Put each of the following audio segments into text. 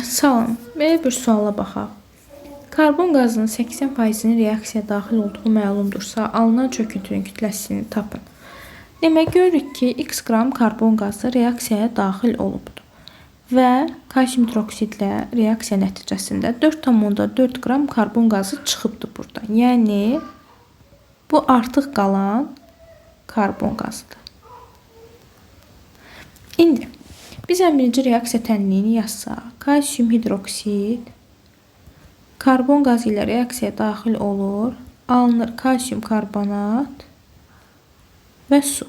Salam, belə bir suala baxaq. Karbon qazının 80%-nin reaksiyaya daxil olduğu məlumdursa, alınan çöküntünün kütləsini tapın. Demək, görürük ki, x qram karbon qazı reaksiyaya daxil olubdur. Və kalsium hidroksidlə reaksiya nəticəsində 4,4 qram karbon qazı çıxıbdır burada. Yəni, bu artıq qalan karbon qazıdır. İndi, biz birinci reaksiya tənliyini yazsaq, kalsium hidroksid karbon qazı ilə reaksiyaya daxil olur, alınır kalsium karbonat və su.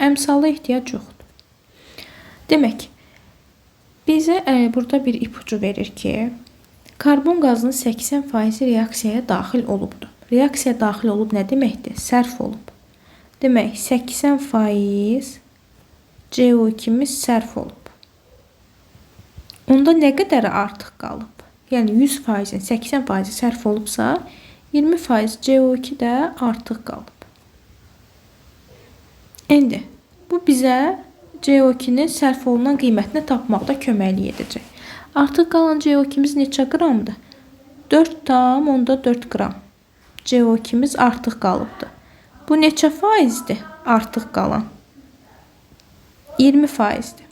Əmsala ehtiyac yoxdur. Demək, bizə burada bir ipucu verir ki, karbon qazının 80% reaksiyaya daxil olubdur. Reaksiyaya daxil olub nə deməkdir? Sərf olub. Demək, 80% CO2-miz sərf olub. Onda nə qədər artıq qalıb? Yəni 100%-in 80% sərf olubsa, 20% CO2 də artıq qalıb. İndi bu bizə CO2-nin sərf olunan qiymətini tapmaqda köməklik edəcək. Artıq qalan CO2-miz neçə qramdır? 4,4 qram CO2-miz artıq qalıbdır. Bu neçə faizdir artıq qalan? 20%-dir.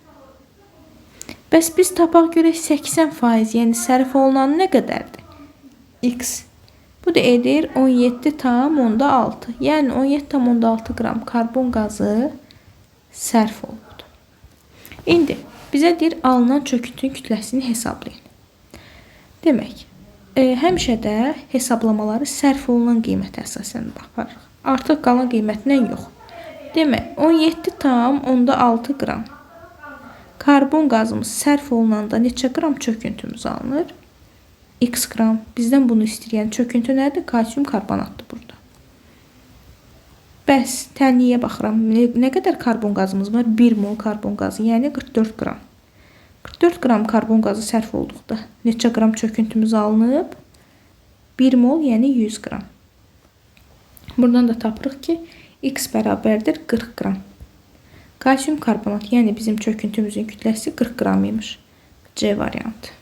Bəs biz tapaq görək 80%, yəni sərf olunan nə qədərdir? X. Bu da edir 17,6. Yəni 17,6 qram karbon qazı sərf olubdur. İndi bizə deyir alınan çöküntünün kütləsini hesablayın. Demək, həmişə də hesablamaları sərf olunan qiymətə əsasən baxarıq. Artıq qalan qiymətindən yox. Demək, 17,6 qram karbon qazımız sərf olunanda neçə qram çöküntümüz alınır? X qram. Bizdən bunu istəyir. Yəni çöküntü nədir? Kalsium karbonatdır burada. Bəs tənliyə baxıram. Nə qədər karbon qazımız var? 1 mol karbon qazı, yəni 44 qram. 44 qram karbon qazı sərf olduqda neçə qram çöküntümüz alınıb? 1 mol, yəni 100 qram. Buradan da tapırıq ki, x bərabərdir 40 qram. Kalsium karbonat, yəni bizim çöküntümüzün kütləsi 40 qram imiş. C variantı.